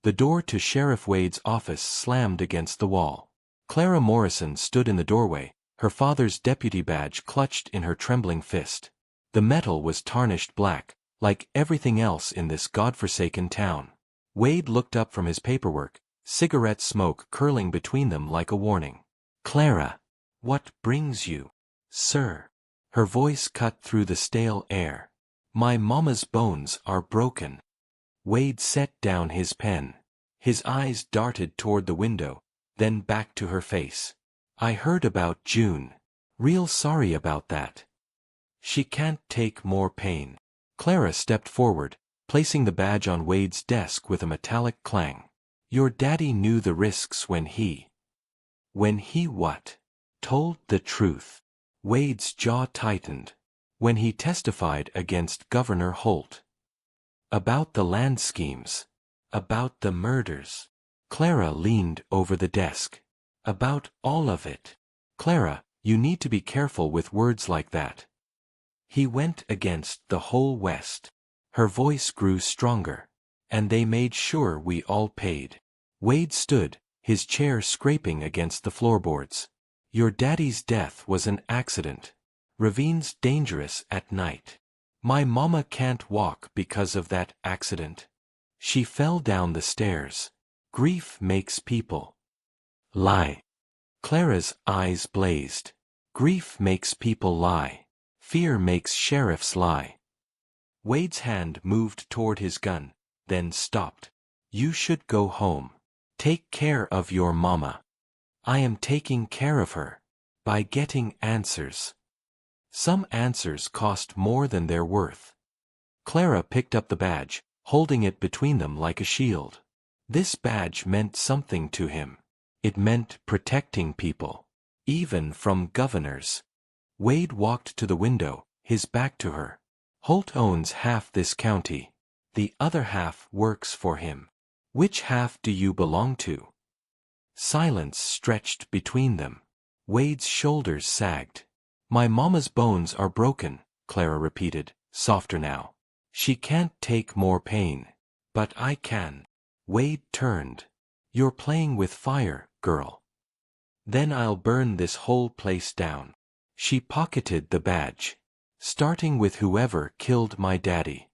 The door to Sheriff Wade's office slammed against the wall. Clara Morrison stood in the doorway, her father's deputy badge clutched in her trembling fist. The metal was tarnished black, like everything else in this godforsaken town. Wade looked up from his paperwork, cigarette smoke curling between them like a warning. "Clara, what brings you, sir?" Her voice cut through the stale air. "My mama's bones are broken." Wade set down his pen. His eyes darted toward the window, then back to her face. "I heard about June. Real sorry about that. She can't take more pain." Clara stepped forward, placing the badge on Wade's desk with a metallic clang. "Your daddy knew the risks when he what? Told the truth." Wade's jaw tightened. "When he testified against Governor Holt. About the land schemes. About the murders." Clara leaned over the desk. "About all of it." "Clara, you need to be careful with words like that. He went against the whole West." Her voice grew stronger. "And they made sure we all paid." Wade stood, his chair scraping against the floorboards. "Your daddy's death was an accident. Ravines dangerous at night. My mama can't walk because of that accident. She fell down the stairs. Grief makes people lie." Clara's eyes blazed. "Grief makes people lie. Fear makes sheriffs lie." Wade's hand moved toward his gun, then stopped. "You should go home. Take care of your mama." "I am taking care of her. By getting answers." "Some answers cost more than they're worth." Clara picked up the badge, holding it between them like a shield. This badge meant something to him. It meant protecting people. Even from governors. Wade walked to the window, his back to her. "Holt owns half this county. The other half works for him. Which half do you belong to?" Silence stretched between them. Wade's shoulders sagged. "My mama's bones are broken," Clara repeated, softer now. "She can't take more pain. But I can." Wade turned. "You're playing with fire, girl. Then I'll burn this whole place down." She pocketed the badge. "Starting with whoever killed my daddy."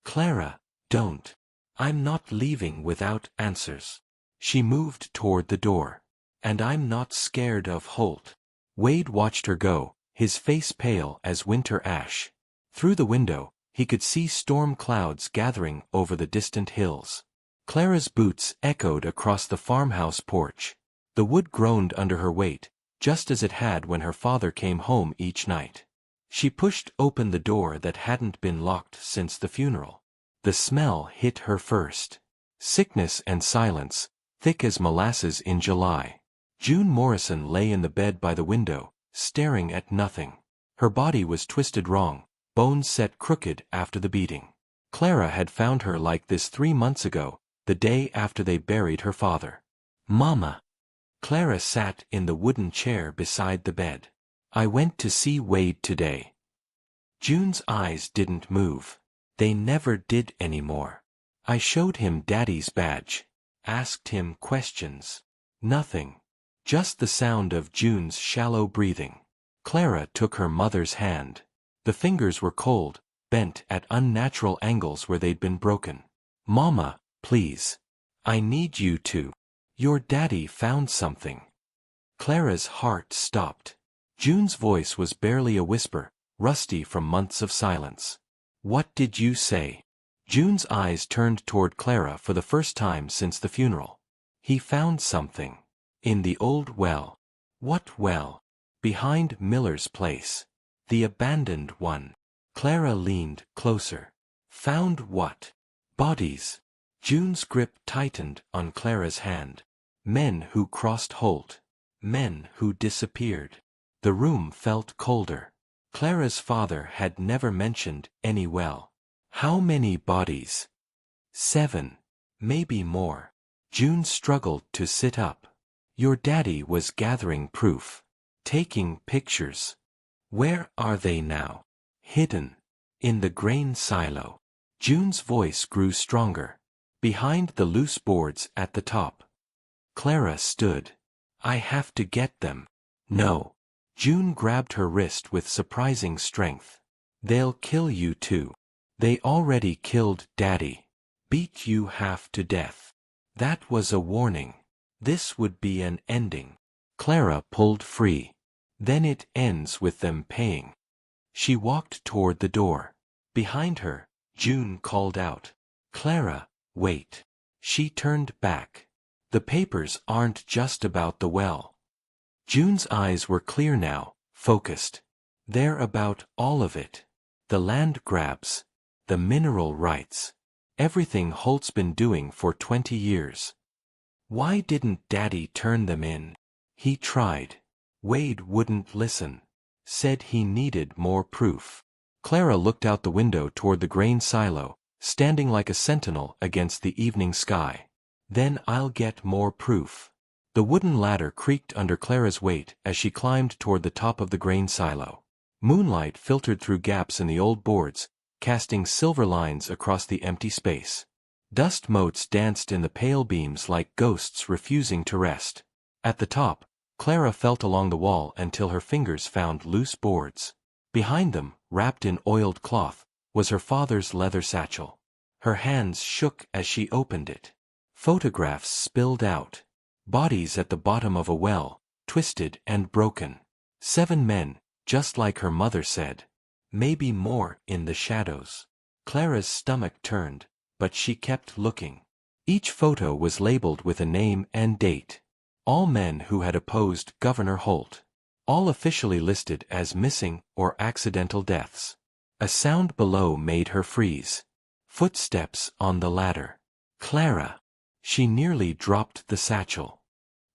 "Clara, don't. I'm not leaving without answers." She moved toward the door. "And I'm not scared of Holt." Wade watched her go, his face pale as winter ash. Through the window, he could see storm clouds gathering over the distant hills. Clara's boots echoed across the farmhouse porch. The wood groaned under her weight, just as it had when her father came home each night. She pushed open the door that hadn't been locked since the funeral. The smell hit her first. Sickness and silence, thick as molasses in July. June Morrison lay in the bed by the window, staring at nothing. Her body was twisted wrong, bones set crooked after the beating. Clara had found her like this 3 months ago, the day after they buried her father. "Mama." Clara sat in the wooden chair beside the bed. "I went to see Wade today." June's eyes didn't move. They never did anymore. "I showed him Daddy's badge. Asked him questions." Nothing. Just the sound of June's shallow breathing. Clara took her mother's hand. The fingers were cold, bent at unnatural angles where they'd been broken. "Mama, please. I need you to. Your daddy found something." Clara's heart stopped. June's voice was barely a whisper, rusty from months of silence. "What did you say?" June's eyes turned toward Clara for the first time since the funeral. "He found something. In the old well." "What well?" "Behind Miller's place. The abandoned one." Clara leaned closer. "Found what?" "Bodies." June's grip tightened on Clara's hand. Men who crossed Holt. Men who disappeared. The room felt colder. Clara's father had never mentioned any well. "How many bodies?" "7. Maybe more." June struggled to sit up. "Your daddy was gathering proof. Taking pictures." "Where are they now?" "Hidden. In the grain silo." June's voice grew stronger. behind the loose boards at the top. Clara stood. I have to get them. No. June grabbed her wrist with surprising strength. They'll kill you too. They already killed Daddy. Beat you half to death. That was a warning. This would be an ending. Clara pulled free. Then it ends with them paying. She walked toward the door. Behind her, June called out, Clara, wait. She turned back. The papers aren't just about the well. June's eyes were clear now, focused. They're about all of it. The land grabs. The mineral rights. Everything Holt's been doing for 20 years. Why didn't Daddy turn them in? He tried. Wade wouldn't listen. Said he needed more proof. Clara looked out the window toward the grain silo, standing like a sentinel against the evening sky. Then I'll get more proof. The wooden ladder creaked under Clara's weight as she climbed toward the top of the grain silo. Moonlight filtered through gaps in the old boards, casting silver lines across the empty space. Dust motes danced in the pale beams like ghosts refusing to rest. At the top, Clara felt along the wall until her fingers found loose boards. Behind them, wrapped in oiled cloth, was her father's leather satchel. Her hands shook as she opened it. Photographs spilled out. Bodies at the bottom of a well, twisted and broken. 7 men, just like her mother said. Maybe more in the shadows. Clara's stomach turned, but she kept looking. Each photo was labeled with a name and date. All men who had opposed Governor Holt. All officially listed as missing or accidental deaths. A sound below made her freeze. Footsteps on the ladder. Clara. She nearly dropped the satchel.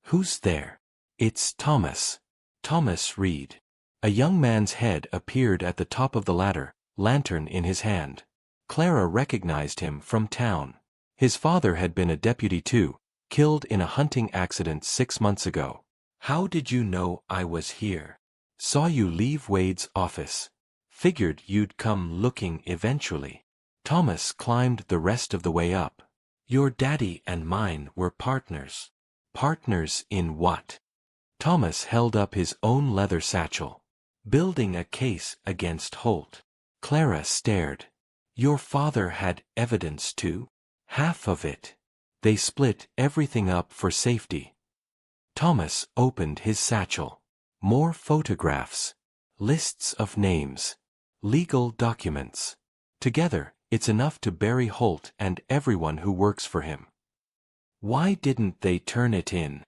Who's there? It's Thomas. Thomas Reed. A young man's head appeared at the top of the ladder, lantern in his hand. Clara recognized him from town. His father had been a deputy too, killed in a hunting accident 6 months ago. How did you know I was here? Saw you leave Wade's office. Figured you'd come looking eventually. Thomas climbed the rest of the way up. Your daddy and mine were partners. Partners in what? Thomas held up his own leather satchel. Building a case against Holt. Clara stared. Your father had evidence too? Half of it. They split everything up for safety. Thomas opened his satchel. More photographs. Lists of names. Legal documents. Together, it's enough to bury Holt and everyone who works for him. Why didn't they turn it in?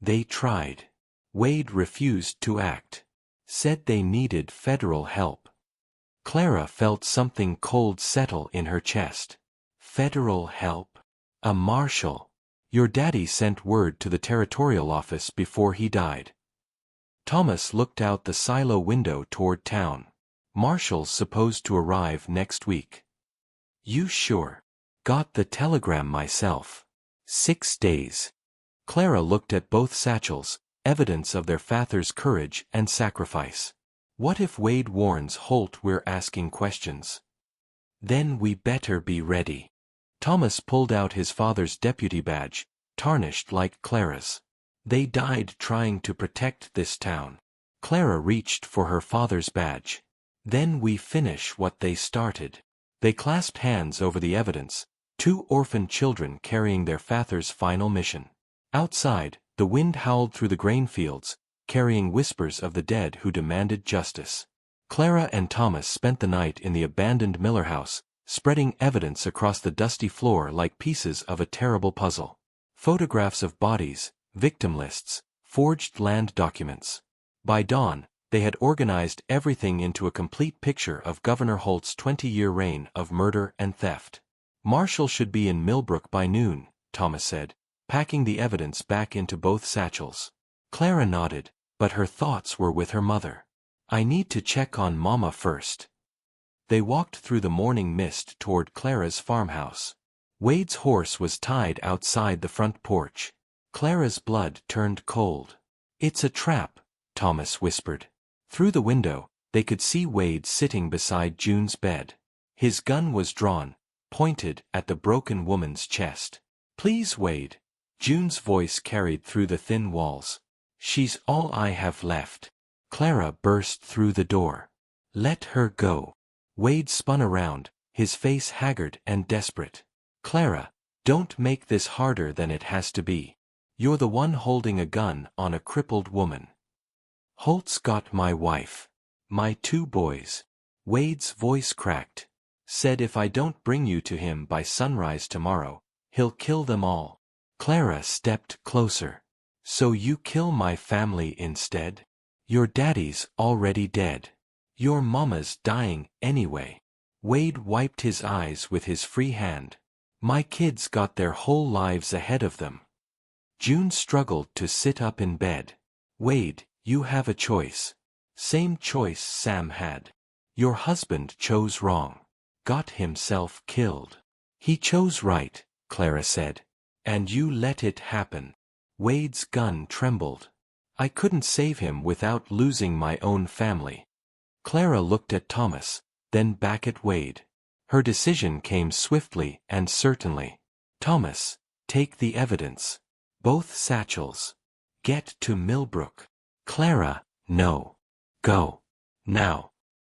They tried. Wade refused to act. Said they needed federal help. Clara felt something cold settle in her chest. Federal help? A marshal. Your daddy sent word to the territorial office before he died. Thomas looked out the silo window toward town. Marshals supposed to arrive next week. You sure? Got the telegram myself. 6 days. Clara looked at both satchels, evidence of their father's courage and sacrifice. What if Wade warns Holt we're asking questions? Then we better be ready. Thomas pulled out his father's deputy badge, tarnished like Clara's. They died trying to protect this town. Clara reached for her father's badge. Then we finish what they started. They clasped hands over the evidence, 2 orphaned children carrying their father's final mission. Outside, the wind howled through the grain fields, carrying whispers of the dead who demanded justice. Clara and Thomas spent the night in the abandoned Miller house, spreading evidence across the dusty floor like pieces of a terrible puzzle. Photographs of bodies, victim lists, forged land documents. By dawn, they had organized everything into a complete picture of Governor Holt's 20-year reign of murder and theft. Marshall should be in Millbrook by noon, Thomas said, packing the evidence back into both satchels. Clara nodded, but her thoughts were with her mother. I need to check on Mama first. They walked through the morning mist toward Clara's farmhouse. Wade's horse was tied outside the front porch. Clara's blood turned cold. It's a trap, Thomas whispered. Through the window, they could see Wade sitting beside June's bed. His gun was drawn, pointed at the broken woman's chest. "Please, Wade." June's voice carried through the thin walls. "She's all I have left." Clara burst through the door. "Let her go." Wade spun around, his face haggard and desperate. "Clara, don't make this harder than it has to be. You're the one holding a gun on a crippled woman. Holt's got my wife. My 2 boys. Wade's voice cracked. "Said if I don't bring you to him by sunrise tomorrow, he'll kill them all." Clara stepped closer. "So you kill my family instead? Your daddy's already dead. Your mama's dying anyway." Wade wiped his eyes with his free hand. "My kids got their whole lives ahead of them." June struggled to sit up in bed. "Wade, you have a choice. Same choice Sam had. Your husband chose wrong. Got himself killed. He chose right," Clara said. "And you let it happen." Wade's gun trembled. "I couldn't save him without losing my own family." Clara looked at Thomas, then back at Wade. Her decision came swiftly and certainly. "Thomas, take the evidence. Both satchels. Get to Millbrook." "Clara, no. Go. Now."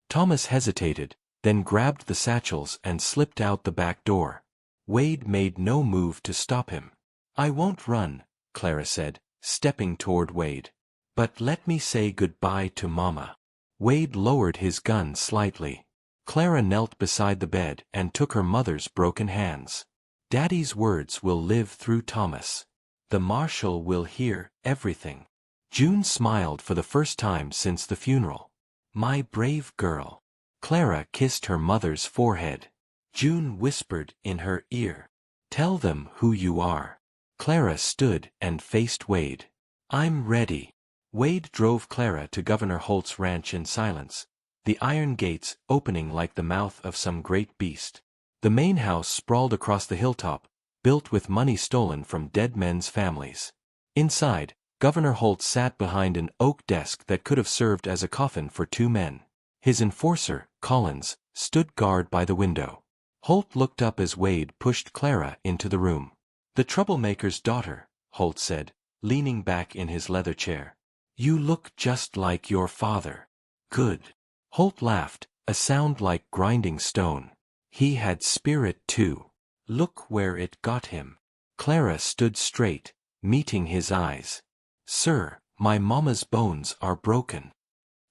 Thomas hesitated, then grabbed the satchels and slipped out the back door. Wade made no move to stop him. "I won't run," Clara said, stepping toward Wade. "But let me say goodbye to Mama." Wade lowered his gun slightly. Clara knelt beside the bed and took her mother's broken hands. "Daddy's words will live through Thomas. The marshal will hear everything." June smiled for the first time since the funeral. "My brave girl." Clara kissed her mother's forehead. June whispered in her ear, "Tell them who you are." Clara stood and faced Wade. "I'm ready." Wade drove Clara to Governor Holt's ranch in silence, the iron gates opening like the mouth of some great beast. The main house sprawled across the hilltop, built with money stolen from dead men's families. Inside, Governor Holt sat behind an oak desk that could have served as a coffin for 2 men. His enforcer, Collins, stood guard by the window. Holt looked up as Wade pushed Clara into the room. "The troublemaker's daughter," Holt said, leaning back in his leather chair. "You look just like your father." "Good." Holt laughed, a sound like grinding stone. "He had spirit too. Look where it got him." Clara stood straight, meeting his eyes. "Sir, my mama's bones are broken."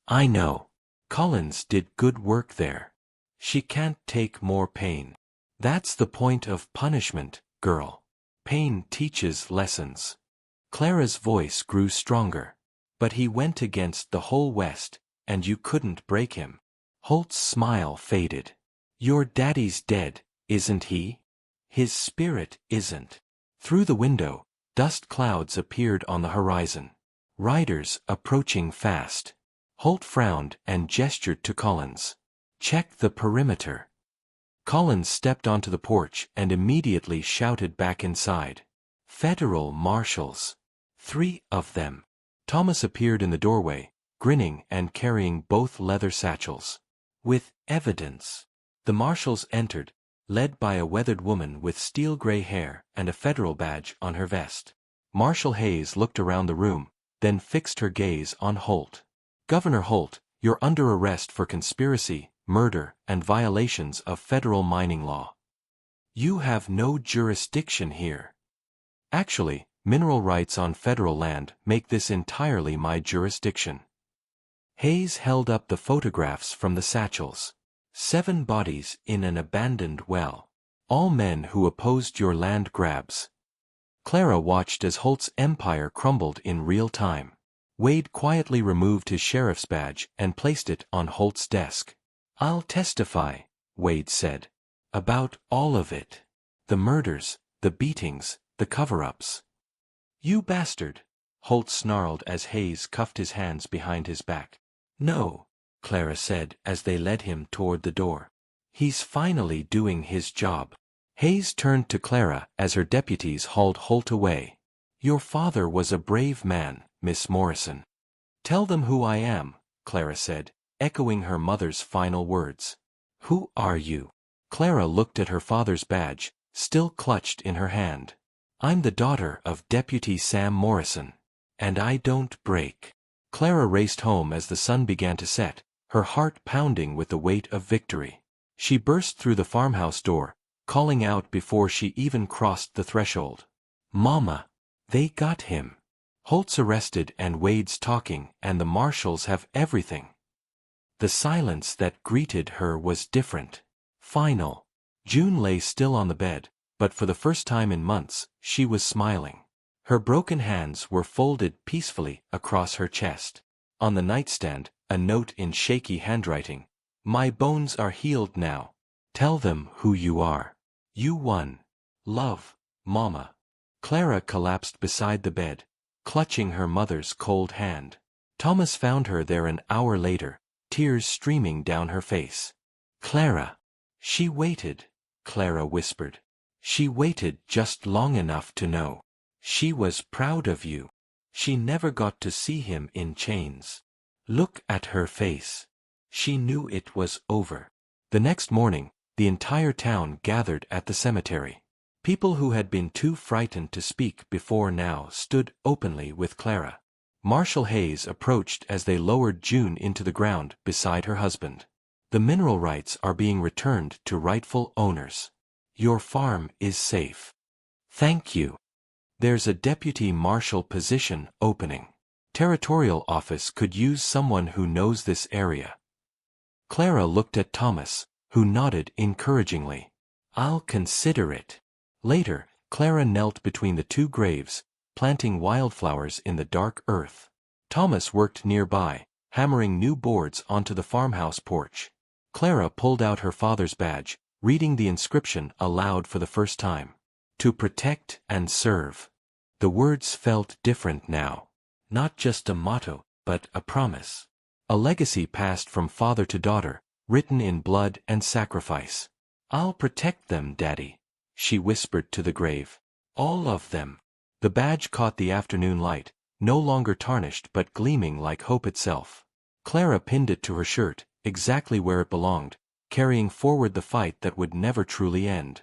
"I know. Collins did good work there. She can't take more pain. That's the point of punishment, girl. Pain teaches lessons." Clara's voice grew stronger. "But he went against the whole West, and you couldn't break him." Holt's smile faded. "Your daddy's dead, isn't he? His spirit isn't." Through the window, dust clouds appeared on the horizon. Riders approaching fast. Holt frowned and gestured to Collins. "Check the perimeter." Collins stepped onto the porch and immediately shouted back inside. "Federal marshals. 3 of them." Thomas appeared in the doorway, grinning and carrying both leather satchels. "With evidence." The marshals entered, led by a weathered woman with steel-gray hair and a federal badge on her vest. Marshal Hayes looked around the room, then fixed her gaze on Holt. "Governor Holt, you're under arrest for conspiracy, murder, and violations of federal mining law. You have no jurisdiction here. Actually, mineral rights on federal land make this entirely my jurisdiction." Hayes held up the photographs from the satchels. 7 bodies in an abandoned well. All men who opposed your land grabs. Clara watched as Holt's empire crumbled in real time. Wade quietly removed his sheriff's badge and placed it on Holt's desk. "I'll testify," Wade said. "About all of it. The murders, the beatings, the cover-ups." "You bastard," Holt snarled as Hayes cuffed his hands behind his back. "No," Clara said as they led him toward the door. "He's finally doing his job." Hayes turned to Clara as her deputies hauled Holt away. "Your father was a brave man, Miss Morrison." "Tell them who I am," Clara said, echoing her mother's final words. "Who are you?" Clara looked at her father's badge, still clutched in her hand. I'm the daughter of Deputy Sam Morrison. And I don't break. Clara raced home as the sun began to set, her heart pounding with the weight of victory. She burst through the farmhouse door, calling out before she even crossed the threshold. Mama! They got him. Holt's arrested and Wade's talking and the marshals have everything. The silence that greeted her was different. Final. June lay still on the bed, but for the first time in months, she was smiling. Her broken hands were folded peacefully across her chest. On the nightstand, a note in shaky handwriting. My bones are healed now. Tell them who you are. You won. Love, Mama. Clara collapsed beside the bed, clutching her mother's cold hand. Thomas found her there an hour later, tears streaming down her face. Clara. She waited, Clara whispered. She waited just long enough to know. She was proud of you. She never got to see him in chains. Look at her face. She knew it was over. The next morning, the entire town gathered at the cemetery. People who had been too frightened to speak before now stood openly with Clara. Marshal Hayes approached as they lowered June into the ground beside her husband. The mineral rights are being returned to rightful owners. Your farm is safe. Thank you. There's a deputy marshal position opening. Territorial office could use someone who knows this area. Clara looked at Thomas, who nodded encouragingly. I'll consider it. Later, Clara knelt between the two graves, planting wildflowers in the dark earth. Thomas worked nearby, hammering new boards onto the farmhouse porch. Clara pulled out her father's badge, reading the inscription aloud for the first time. To protect and serve. The words felt different now. Not just a motto, but a promise. A legacy passed from father to daughter, written in blood and sacrifice. I'll protect them, Daddy, she whispered to the grave. All of them. The badge caught the afternoon light, no longer tarnished but gleaming like hope itself. Clara pinned it to her shirt, exactly where it belonged, carrying forward the fight that would never truly end.